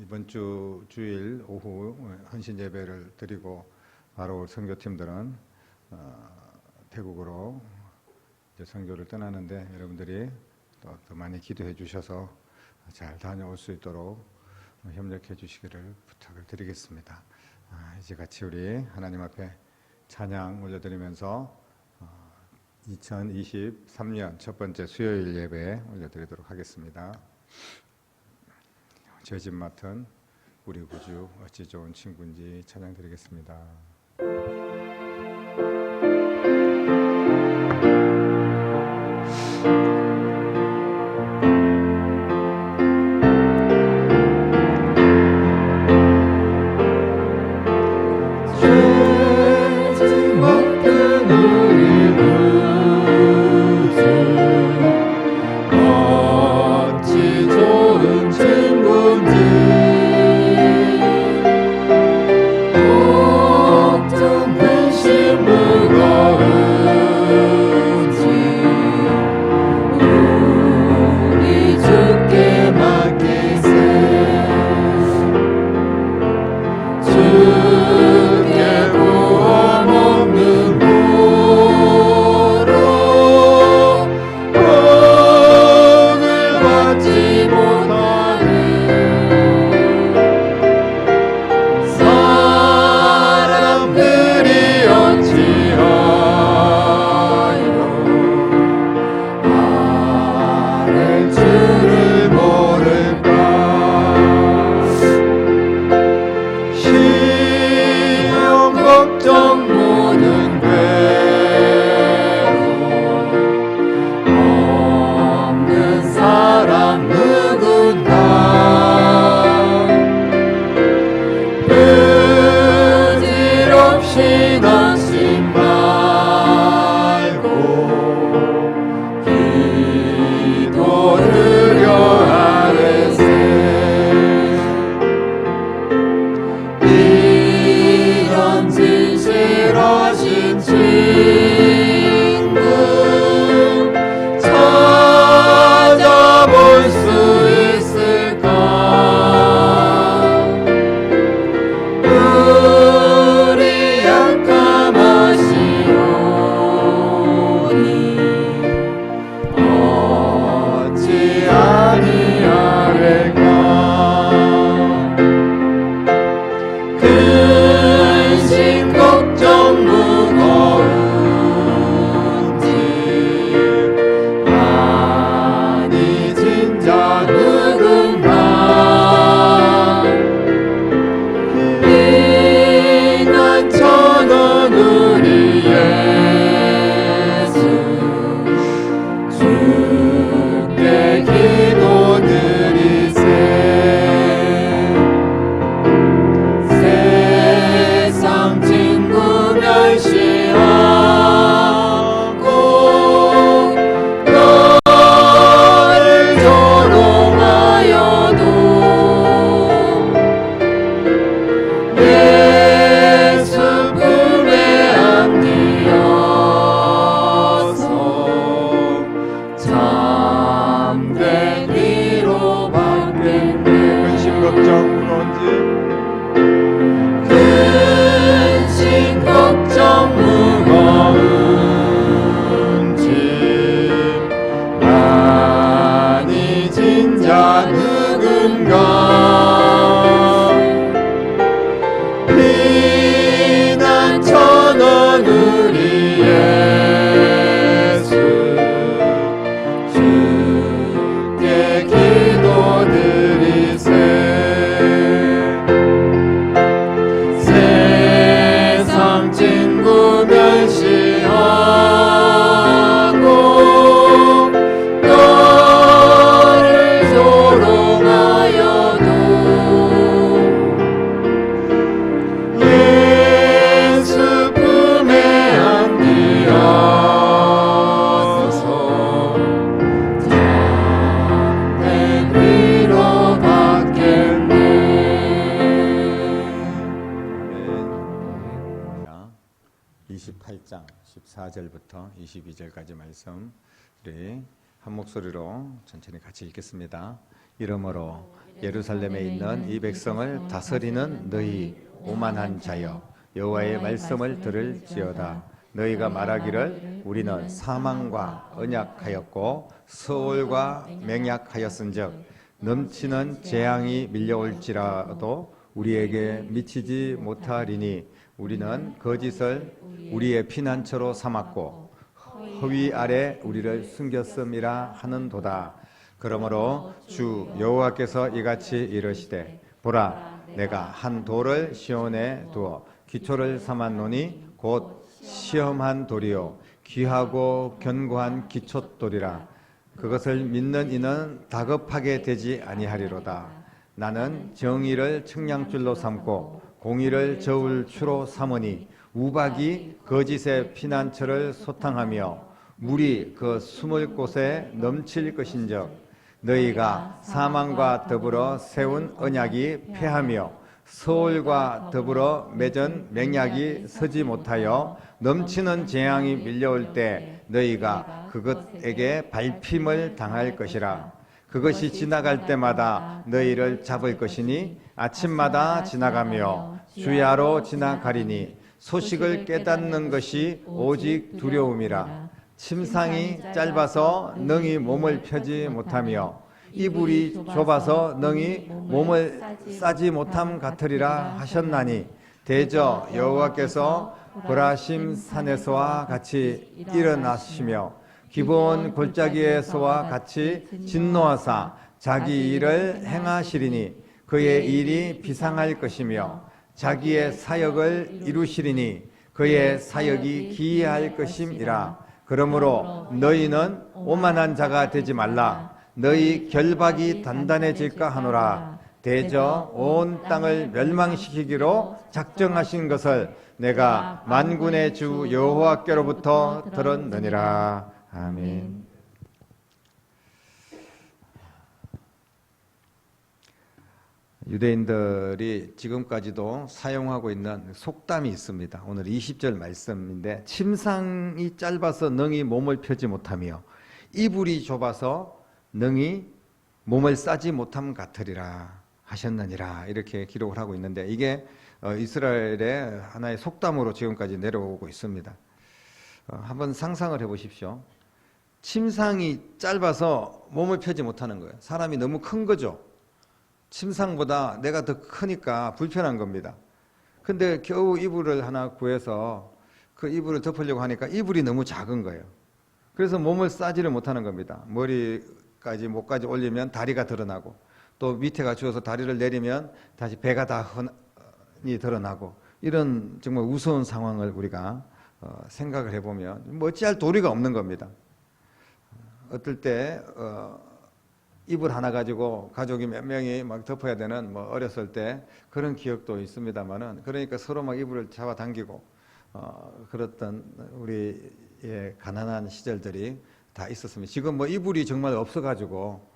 이번 주일 오후 헌신 예배를 드리고 바로 올 선교팀들은 태국으로 이제 선교를 떠나는데 여러분들이 더 많이 기도해 주셔서 잘 다녀올 수 있도록 협력해 주시기를 부탁을 드리겠습니다. 이제 같이 우리 하나님 앞에 찬양 올려드리면서 2023년 첫 번째 수요일 예배 올려드리도록 하겠습니다. 제 집 맡은 우리 구주 어찌 좋은 친구인지 찬양 드리겠습니다. 한 목소리로 천천히 같이 읽겠습니다. 이러므로 예루살렘에 있는 이 백성을 다스리는 너희 오만한 자여, 여호와의 말씀을 들을지어다. 너희가 말하기를 우리는 사망과 언약하였고 서울과 맹약하였은즉 넘치는 재앙이 밀려올지라도 우리에게 미치지 못하리니 우리는 거짓을 우리의 피난처로 삼았고 허위 아래 우리를 숨겼음이라 하는도다. 그러므로 주 여호와께서 이같이 이르시되 보라, 내가 한 돌을 시온에 두어 기초를 삼았노니 곧 시험한 돌이요 귀하고 견고한 기초돌이라. 그것을 믿는 이는 다급하게 되지 아니하리로다. 나는 정의를 측량줄로 삼고 공의를 저울추로 삼으니 우박이 거짓의 피난처를 소탕하며 물이 그 숨을 곳에 넘칠 것인즉 너희가 사망과 더불어 세운 언약이 패하며 서울과 더불어 맺은 맹약이 서지 못하여 넘치는 재앙이 밀려올 때 너희가 그것에게 밟힘을 당할 것이라. 그것이 지나갈 때마다 너희를 잡을 것이니 아침마다 지나가며 주야로 지나가리니 소식을 깨닫는 것이 오직 두려움이라. 침상이 짧아서 능히 몸을 펴지 못하며 이불이 좁아서 능히 몸을 싸지 못함 같으리라 하셨나니 대저 여호와께서 브라심 산에서와 같이 일어나시며 기브온 골짜기에서와 같이 진노하사 자기 일을 행하시리니 그의 일이 비상할 것이며 자기의 사역을 이루시리니 그의 사역이 기이할 것임이라. 그러므로 너희는 오만한 자가 되지 말라. 너희 결박이 단단해질까 하노라. 대저 온 땅을 멸망시키기로 작정하신 것을 내가 만군의 주 여호와께로부터 들었느니라. 아멘. 유대인들이 지금까지도 사용하고 있는 속담이 있습니다. 오늘 20절 말씀인데 침상이 짧아서 능히 몸을 펴지 못하며 이불이 좁아서 능히 몸을 싸지 못함 같으리라 하셨느니라 이렇게 기록을 하고 있는데 이게 이스라엘의 하나의 속담으로 지금까지 내려오고 있습니다. 한번 상상을 해보십시오. 침상이 짧아서 몸을 펴지 못하는 거예요. 사람이 너무 큰 거죠. 침상보다 내가 더 크니까 불편한 겁니다. 근데 겨우 이불을 하나 구해서 그 이불을 덮으려고 하니까 이불이 너무 작은 거예요. 그래서 몸을 싸지를 못하는 겁니다. 머리까지 목까지 올리면 다리가 드러나고 또 밑에가 추워서 다리를 내리면 다시 배가 다 흔히 드러나고 이런 정말 우스운 상황을 우리가 생각을 해보면 뭐 어찌할 도리가 없는 겁니다. 어떨 때 이불 하나 가지고 가족이 몇 명이 막 덮어야 되는 뭐 어렸을 때 그런 기억도 있습니다만은 그러니까 서로 막 이불을 잡아당기고 그랬던 우리의 가난한 시절들이 다 있었습니다. 지금 뭐 이불이 정말 없어가지고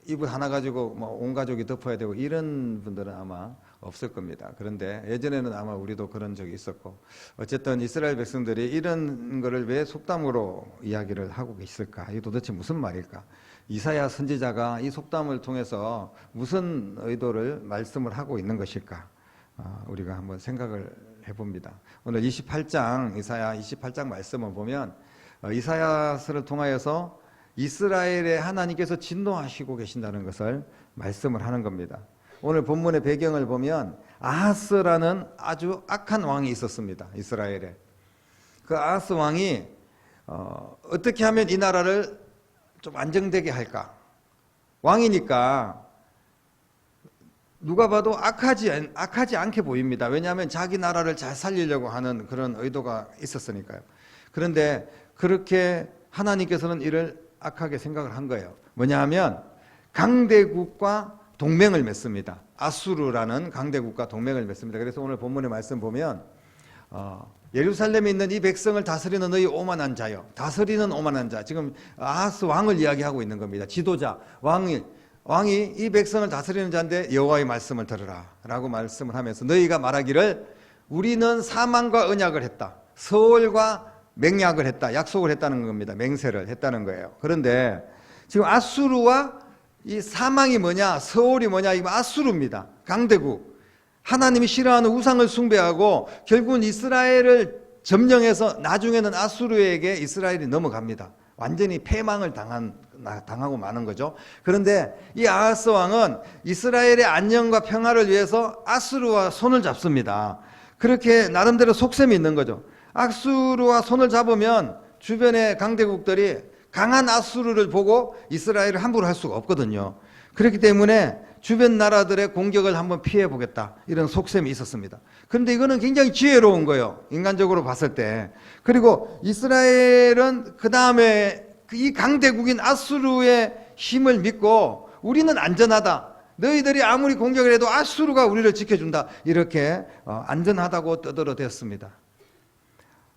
이불 하나 가지고 뭐 온 가족이 덮어야 되고 이런 분들은 아마 없을 겁니다. 그런데 예전에는 아마 우리도 그런 적이 있었고 어쨌든 이스라엘 백성들이 이런 거를 왜 속담으로 이야기를 하고 있을까? 이게 도대체 무슨 말일까? 이사야 선지자가 이 속담을 통해서 무슨 의도를 말씀을 하고 있는 것일까? 우리가 한번 생각을 해봅니다. 오늘 28장 이사야 28장 말씀을 보면 이사야서를 통하여서 이스라엘의 하나님께서 진노하시고 계신다는 것을 말씀을 하는 겁니다. 오늘 본문의 배경을 보면 아하스라는 아주 악한 왕이 있었습니다. 이스라엘에. 그 아하스 왕이 어떻게 하면 이 나라를 좀 안정되게 할까? 왕이니까 누가 봐도 악하지 않게 보입니다. 왜냐하면 자기 나라를 잘 살리려고 하는 그런 의도가 있었으니까요. 그런데 그렇게 하나님께서는 이를 악하게 생각을 한 거예요. 뭐냐 하면 강대국과 동맹을 맺습니다. 아수르라는 강대국과 동맹을 맺습니다. 그래서 오늘 본문의 말씀 보면 예루살렘에 있는 이 백성을 다스리는 너희 오만한 자여. 다스리는 오만한 자. 지금 아하스 왕을 이야기하고 있는 겁니다. 지도자, 왕이 이 백성을 다스리는 자인데 여호와의 말씀을 들으라 라고 말씀을 하면서 너희가 말하기를 우리는 사망과 언약을 했다. 서울과 맹약을 했다. 약속을 했다는 겁니다. 맹세를 했다는 거예요. 그런데 지금 아수르와 이 사망이 뭐냐, 서울이 뭐냐, 이거 아수르입니다. 강대국. 하나님이 싫어하는 우상을 숭배하고 결국은 이스라엘을 점령해서 나중에는 아수르에게 이스라엘이 넘어갑니다. 완전히 패망을 당하고 마는 거죠. 그런데 이 아하스 왕은 이스라엘의 안녕과 평화를 위해서 아수르와 손을 잡습니다. 그렇게 나름대로 속셈이 있는 거죠. 아수르와 손을 잡으면 주변의 강대국들이 강한 아수르를 보고 이스라엘을 함부로 할 수가 없거든요. 그렇기 때문에 주변 나라들의 공격을 한번 피해 보겠다, 이런 속셈이 있었습니다. 그런데 이거는 굉장히 지혜로운 거예요, 인간적으로 봤을 때. 그리고 이스라엘은 그 다음에 이 강대국인 아수르의 힘을 믿고 우리는 안전하다, 너희들이 아무리 공격을 해도 아수르가 우리를 지켜준다, 이렇게 안전하다고 떠들어댔습니다.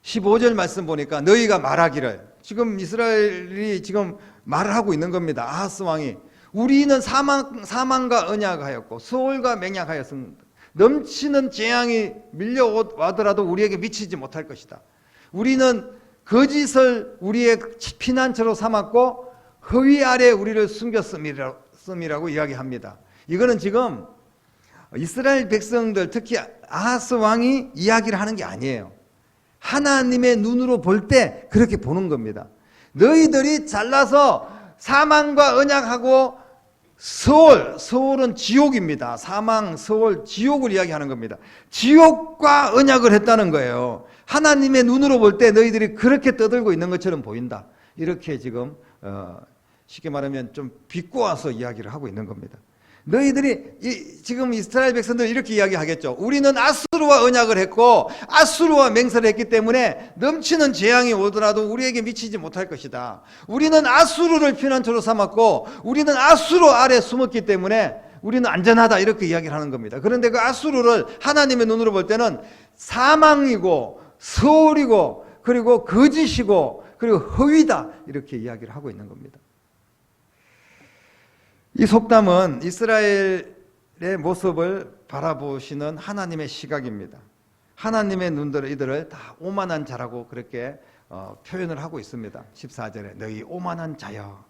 15절 말씀 보니까 너희가 말하기를, 지금 이스라엘이 지금 말을 하고 있는 겁니다. 아하스 왕이 우리는 사망과 언약하였고 서울과 맹약하였습니다. 넘치는 재앙이 밀려오더라도 우리에게 미치지 못할 것이다. 우리는 거짓을 우리의 피난처로 삼았고 허위 아래 우리를 숨겼음이라고 이야기합니다. 이거는 지금 이스라엘 백성들, 특히 아하스 왕이 이야기를 하는 게 아니에요. 하나님의 눈으로 볼 때 그렇게 보는 겁니다. 너희들이 잘나서 사망과 언약하고 서울은 지옥입니다. 사망, 서울, 지옥을 이야기하는 겁니다. 지옥과 언약을 했다는 거예요. 하나님의 눈으로 볼 때 너희들이 그렇게 떠들고 있는 것처럼 보인다. 이렇게 지금 쉽게 말하면 좀 비꼬아서 이야기를 하고 있는 겁니다. 너희들이 지금 이스라엘 백성들 이렇게 이야기하겠죠. 우리는 아수르와 언약을 했고 아수르와 맹세를 했기 때문에 넘치는 재앙이 오더라도 우리에게 미치지 못할 것이다. 우리는 아수르를 피난처로 삼았고 우리는 아수르 아래 숨었기 때문에 우리는 안전하다, 이렇게 이야기를 하는 겁니다. 그런데 그 아수르를 하나님의 눈으로 볼 때는 사망이고 서울이고 그리고 거짓이고 그리고 허위다, 이렇게 이야기를 하고 있는 겁니다. 이 속담은 이스라엘의 모습을 바라보시는 하나님의 시각입니다. 하나님의 눈으로 이들을 다 오만한 자라고 그렇게 표현을 하고 있습니다. 14절에 너희 오만한 자여.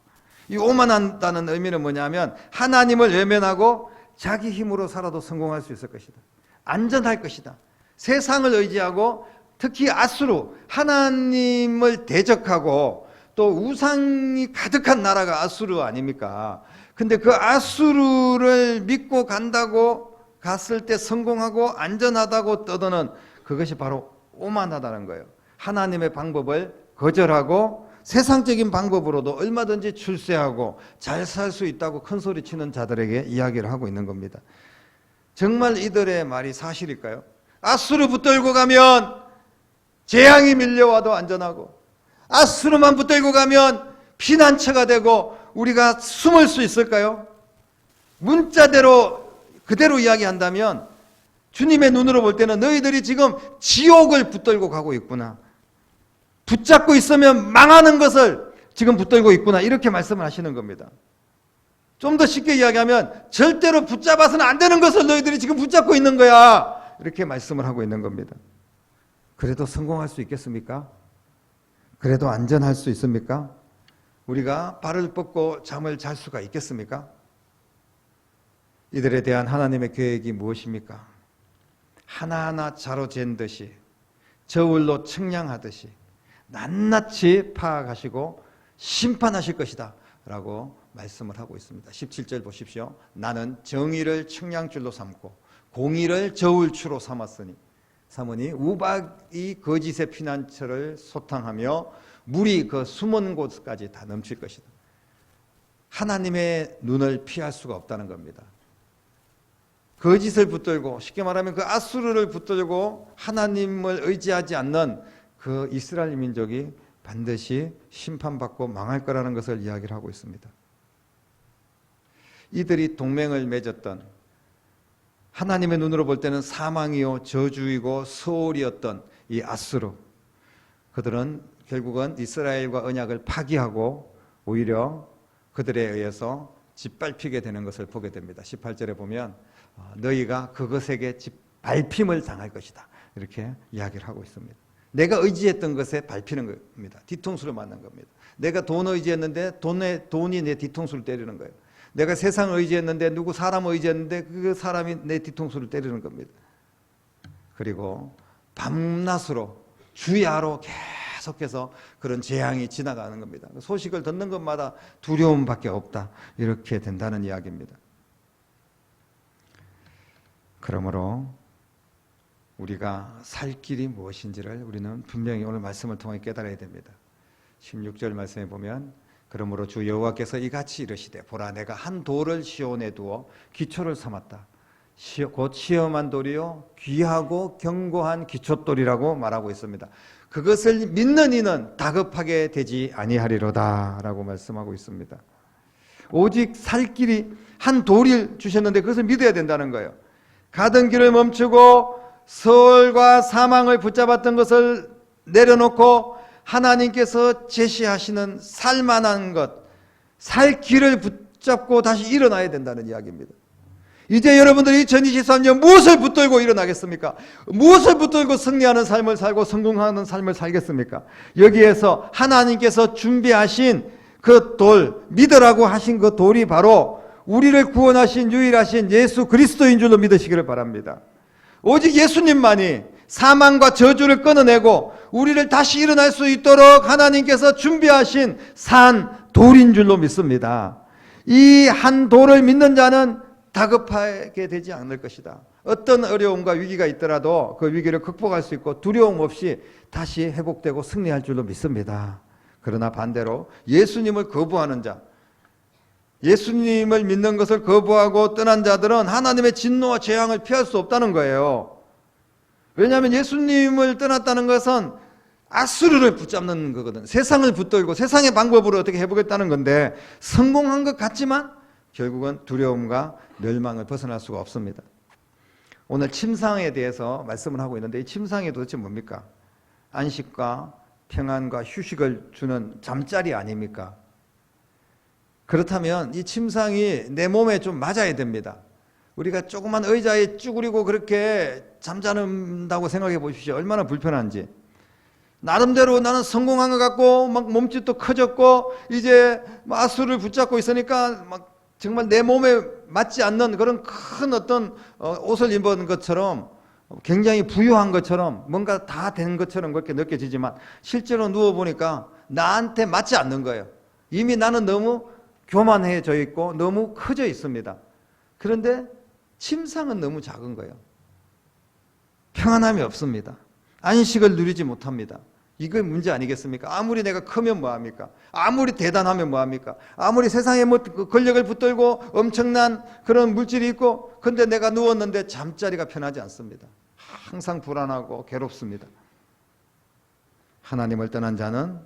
이 오만하다는 의미는 뭐냐면 하나님을 외면하고 자기 힘으로 살아도 성공할 수 있을 것이다. 안전할 것이다. 세상을 의지하고 특히 아수르, 하나님을 대적하고 또 우상이 가득한 나라가 아수르 아닙니까? 근데 그 아수르를 믿고 갔을 때 성공하고 안전하다고 떠드는 그것이 바로 오만하다는 거예요. 하나님의 방법을 거절하고 세상적인 방법으로도 얼마든지 출세하고 잘 살 수 있다고 큰소리치는 자들에게 이야기를 하고 있는 겁니다. 정말 이들의 말이 사실일까요? 아수르 붙들고 가면 재앙이 밀려와도 안전하고 아수르만 붙들고 가면 피난처가 되고 우리가 숨을 수 있을까요? 문자대로 그대로 이야기한다면 주님의 눈으로 볼 때는 너희들이 지금 지옥을 붙들고 가고 있구나, 붙잡고 있으면 망하는 것을 지금 붙들고 있구나, 이렇게 말씀을 하시는 겁니다. 좀 더 쉽게 이야기하면 절대로 붙잡아서는 안 되는 것을 너희들이 지금 붙잡고 있는 거야, 이렇게 말씀을 하고 있는 겁니다. 그래도 성공할 수 있겠습니까? 그래도 안전할 수 있습니까? 우리가 발을 뻗고 잠을 잘 수가 있겠습니까? 이들에 대한 하나님의 계획이 무엇입니까? 하나하나 자로 잰 듯이 저울로 측량하듯이 낱낱이 파악하시고 심판하실 것이다 라고 말씀을 하고 있습니다. 17절 보십시오. 나는 정의를 측량줄로 삼고 공의를 저울추로 삼으니 우박이 거짓의 피난처를 소탕하며 물이 그 숨은 곳까지 다 넘칠 것이다. 하나님의 눈을 피할 수가 없다는 겁니다. 거짓을 붙들고, 쉽게 말하면 그 아수르를 붙들고 하나님을 의지하지 않는 그 이스라엘 민족이 반드시 심판받고 망할 거라는 것을 이야기를 하고 있습니다. 이들이 동맹을 맺었던, 하나님의 눈으로 볼 때는 사망이요 저주이고 소홀이었던 이 아수르, 그들은 결국은 이스라엘과 언약을 파기하고 오히려 그들에 의해서 짓밟히게 되는 것을 보게 됩니다. 18절에 보면 너희가 그것에게 밟힘을 당할 것이다, 이렇게 이야기를 하고 있습니다. 내가 의지했던 것에 밟히는 겁니다. 뒤통수를 맞는 겁니다. 내가 돈을 의지했는데 돈이 내 뒤통수를 때리는 거예요. 내가 세상 의지했는데 누구 사람 의지했는데 그 사람이 내 뒤통수를 때리는 겁니다. 그리고 밤낮으로 주야로 계속해서 그런 재앙이 지나가는 겁니다. 소식을 듣는 것마다 두려움밖에 없다. 이렇게 된다는 이야기입니다. 그러므로 우리가 살 길이 무엇인지를 우리는 분명히 오늘 말씀을 통해 깨달아야 됩니다. 16절 말씀에 보면 그러므로 주 여호와께서 이같이 이르시되 보라 내가 한 돌을 시온에 두어 기초를 삼았다. 곧 시험한 돌이요 귀하고 견고한 기초돌이라고 말하고 있습니다. 그것을 믿는 이는 다급하게 되지 아니하리로다 라고 말씀하고 있습니다. 오직 살 길이 한 돌을 주셨는데 그것을 믿어야 된다는 거예요. 가던 길을 멈추고 서울과 사망을 붙잡았던 것을 내려놓고 하나님께서 제시하시는 살만한 것, 살 길을 붙잡고 다시 일어나야 된다는 이야기입니다. 이제 여러분들이 2023년 무엇을 붙들고 일어나겠습니까? 무엇을 붙들고 승리하는 삶을 살고 성공하는 삶을 살겠습니까? 여기에서 하나님께서 준비하신 그 돌, 믿으라고 하신 그 돌이 바로 우리를 구원하신 유일하신 예수 그리스도인 줄로 믿으시기를 바랍니다. 오직 예수님만이 사망과 저주를 끊어내고 우리를 다시 일어날 수 있도록 하나님께서 준비하신 산 돌인 줄로 믿습니다. 이 한 돌을 믿는 자는 다급하게 되지 않을 것이다. 어떤 어려움과 위기가 있더라도 그 위기를 극복할 수 있고 두려움 없이 다시 회복되고 승리할 줄로 믿습니다. 그러나 반대로 예수님을 거부하는 자, 예수님을 믿는 것을 거부하고 떠난 자들은 하나님의 진노와 재앙을 피할 수 없다는 거예요. 왜냐하면 예수님을 떠났다는 것은 아수르를 붙잡는 거거든. 세상을 붙들고 세상의 방법으로 어떻게 해보겠다는 건데 성공한 것 같지만 결국은 두려움과 멸망을 벗어날 수가 없습니다. 오늘 침상에 대해서 말씀을 하고 있는데 이 침상이 도대체 뭡니까? 안식과 평안과 휴식을 주는 잠자리 아닙니까? 그렇다면 이 침상이 내 몸에 좀 맞아야 됩니다. 우리가 조그만 의자에 쭈그리고 그렇게 잠자는다고 생각해 보십시오. 얼마나 불편한지. 나름대로 나는 성공한 것 같고 막 몸집도 커졌고 이제 아수를 붙잡고 있으니까 막 정말 내 몸에 맞지 않는 그런 큰 어떤 옷을 입은 것처럼 굉장히 부유한 것처럼 뭔가 다 된 것처럼 그렇게 느껴지지만 실제로 누워보니까 나한테 맞지 않는 거예요. 이미 나는 너무 교만해져 있고 너무 커져 있습니다. 그런데 침상은 너무 작은 거예요. 평안함이 없습니다. 안식을 누리지 못합니다. 이게 문제 아니겠습니까? 아무리 내가 크면 뭐합니까? 아무리 대단하면 뭐합니까? 아무리 세상에 뭐 권력을 붙들고 엄청난 그런 물질이 있고 근데 내가 누웠는데 잠자리가 편하지 않습니다. 항상 불안하고 괴롭습니다. 하나님을 떠난 자는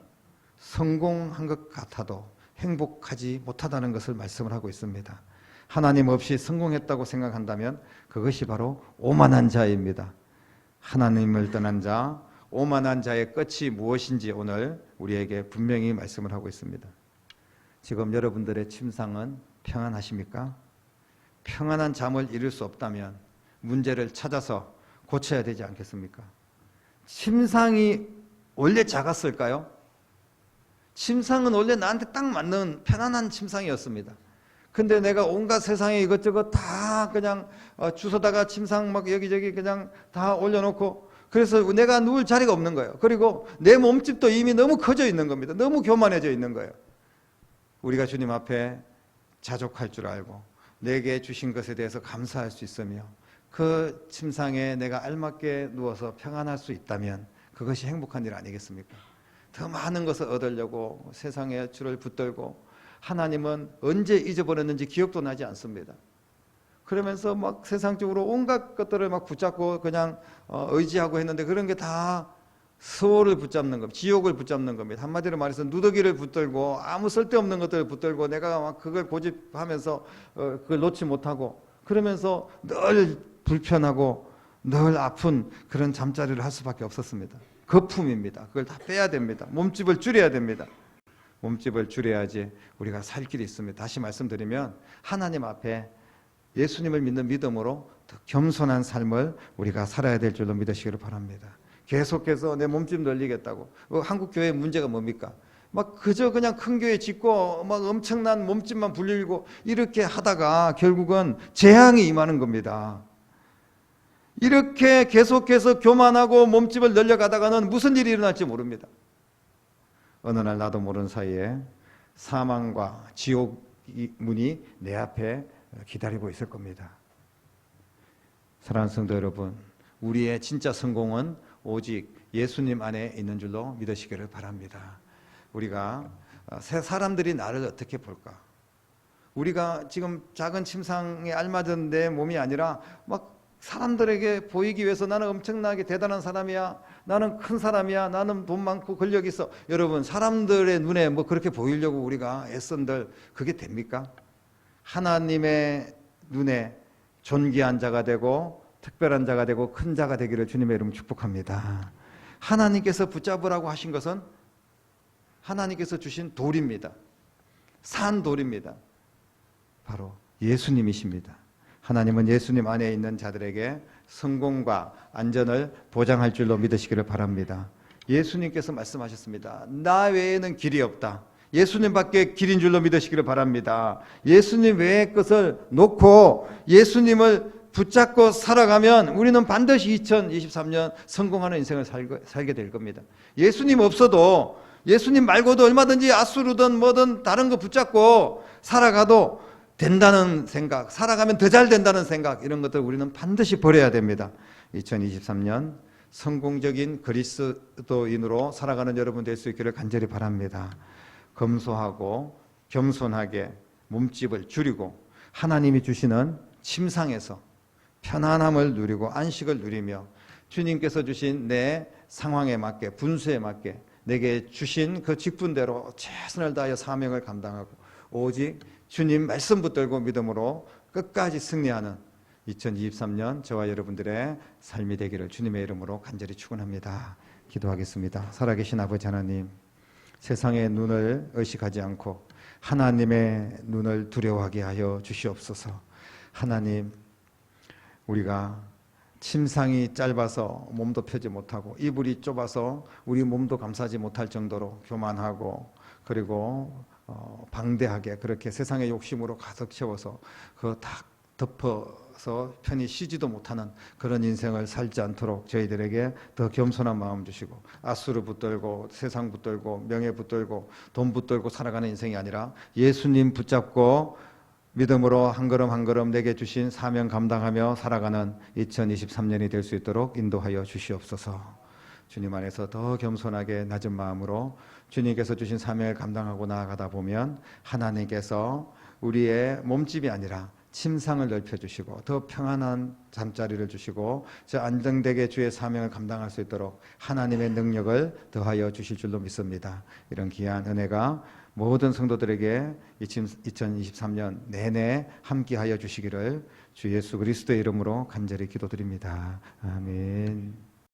성공한 것 같아도 행복하지 못하다는 것을 말씀을 하고 있습니다. 하나님 없이 성공했다고 생각한다면 그것이 바로 오만한 자입니다. 하나님을 떠난 자, 오만한 자의 끝이 무엇인지 오늘 우리에게 분명히 말씀을 하고 있습니다. 지금 여러분들의 침상은 평안하십니까? 평안한 잠을 이룰 수 없다면 문제를 찾아서 고쳐야 되지 않겠습니까? 침상이 원래 작았을까요? 침상은 원래 나한테 딱 맞는 편안한 침상이었습니다. 근데 내가 온갖 세상에 이것저것 다 그냥 주워다가 침상 막 여기저기 그냥 다 올려놓고 그래서 내가 누울 자리가 없는 거예요. 그리고 내 몸집도 이미 너무 커져 있는 겁니다. 너무 교만해져 있는 거예요. 우리가 주님 앞에 자족할 줄 알고 내게 주신 것에 대해서 감사할 수 있으며 그 침상에 내가 알맞게 누워서 평안할 수 있다면 그것이 행복한 일 아니겠습니까? 더 많은 것을 얻으려고 세상의 줄을 붙들고 하나님은 언제 잊어버렸는지 기억도 나지 않습니다. 그러면서 막 세상적으로 온갖 것들을 막 붙잡고 그냥 의지하고 했는데 그런 게 다 서울을 붙잡는 겁니다. 지옥을 붙잡는 겁니다. 한마디로 말해서 누더기를 붙들고 아무 쓸데없는 것들을 붙들고 내가 막 그걸 고집하면서 그걸 놓지 못하고 그러면서 늘 불편하고 늘 아픈 그런 잠자리를 할 수밖에 없었습니다. 거품입니다. 그걸 다 빼야 됩니다. 몸집을 줄여야 됩니다. 몸집을 줄여야지 우리가 살 길이 있습니다. 다시 말씀드리면 하나님 앞에 예수님을 믿는 믿음으로 더 겸손한 삶을 우리가 살아야 될 줄로 믿으시기를 바랍니다. 계속해서 내 몸집 늘리겠다고. 한국 교회의 문제가 뭡니까? 막 그저 그냥 큰 교회 짓고 막 엄청난 몸집만 불리고 이렇게 하다가 결국은 재앙이 임하는 겁니다. 이렇게 계속해서 교만하고 몸집을 늘려가다가는 무슨 일이 일어날지 모릅니다. 어느 날 나도 모르는 사이에 사망과 지옥 문이 내 앞에 기다리고 있을 겁니다. 사랑하는 성도 여러분, 우리의 진짜 성공은 오직 예수님 안에 있는 줄로 믿으시기를 바랍니다. 우리가 사람들이 나를 어떻게 볼까? 우리가 지금 작은 침상에 알맞은 내 몸이 아니라 막 사람들에게 보이기 위해서 나는 엄청나게 대단한 사람이야, 나는 큰 사람이야, 나는 돈 많고 권력이 있어. 여러분, 사람들의 눈에 뭐 그렇게 보이려고 우리가 애쓴들 그게 됩니까? 하나님의 눈에 존귀한 자가 되고 특별한 자가 되고 큰 자가 되기를 주님의 이름으로 축복합니다. 하나님께서 붙잡으라고 하신 것은 하나님께서 주신 돌입니다. 산 돌입니다. 바로 예수님이십니다. 하나님은 예수님 안에 있는 자들에게 성공과 안전을 보장할 줄로 믿으시기를 바랍니다. 예수님께서 말씀하셨습니다. 나 외에는 길이 없다. 예수님밖에 길인 줄로 믿으시기를 바랍니다. 예수님 외의 것을 놓고 예수님을 붙잡고 살아가면 우리는 반드시 2023년 성공하는 인생을 살게 될 겁니다. 예수님 없어도, 예수님 말고도 얼마든지 아수르든 뭐든 다른 거 붙잡고 살아가도 된다는 생각, 살아가면 더 잘 된다는 생각, 이런 것들 우리는 반드시 버려야 됩니다. 2023년 성공적인 그리스도인으로 살아가는 여러분 될 수 있기를 간절히 바랍니다. 검소하고 겸손하게 몸집을 줄이고 하나님이 주시는 침상에서 편안함을 누리고 안식을 누리며 주님께서 주신 내 상황에 맞게, 분수에 맞게 내게 주신 그 직분대로 최선을 다하여 사명을 감당하고 오직 주님 말씀 붙들고 믿음으로 끝까지 승리하는 2023년 저와 여러분들의 삶이 되기를 주님의 이름으로 간절히 축원합니다. 기도하겠습니다. 살아계신 아버지 하나님, 세상의 눈을 의식하지 않고 하나님의 눈을 두려워하게 하여 주시옵소서. 하나님, 우리가 침상이 짧아서 몸도 펴지 못하고 이불이 좁아서 우리 몸도 감싸지 못할 정도로 교만하고 그리고 방대하게 그렇게 세상의 욕심으로 가득 채워서 그거 다 덮어서 편히 쉬지도 못하는 그런 인생을 살지 않도록 저희들에게 더 겸손한 마음 주시고 아수르 붙들고 세상 붙들고 명예 붙들고 돈 붙들고 살아가는 인생이 아니라 예수님 붙잡고 믿음으로 한 걸음 한 걸음 내게 주신 사명 감당하며 살아가는 2023년이 될 수 있도록 인도하여 주시옵소서. 주님 안에서 더 겸손하게 낮은 마음으로 주님께서 주신 사명을 감당하고 나아가다 보면 하나님께서 우리의 몸집이 아니라 침상을 넓혀주시고 더 평안한 잠자리를 주시고 저 안정되게 주의 사명을 감당할 수 있도록 하나님의 능력을 더하여 주실 줄로 믿습니다. 이런 귀한 은혜가 모든 성도들에게 2023년 내내 함께하여 주시기를 주 예수 그리스도의 이름으로 간절히 기도드립니다. 아멘.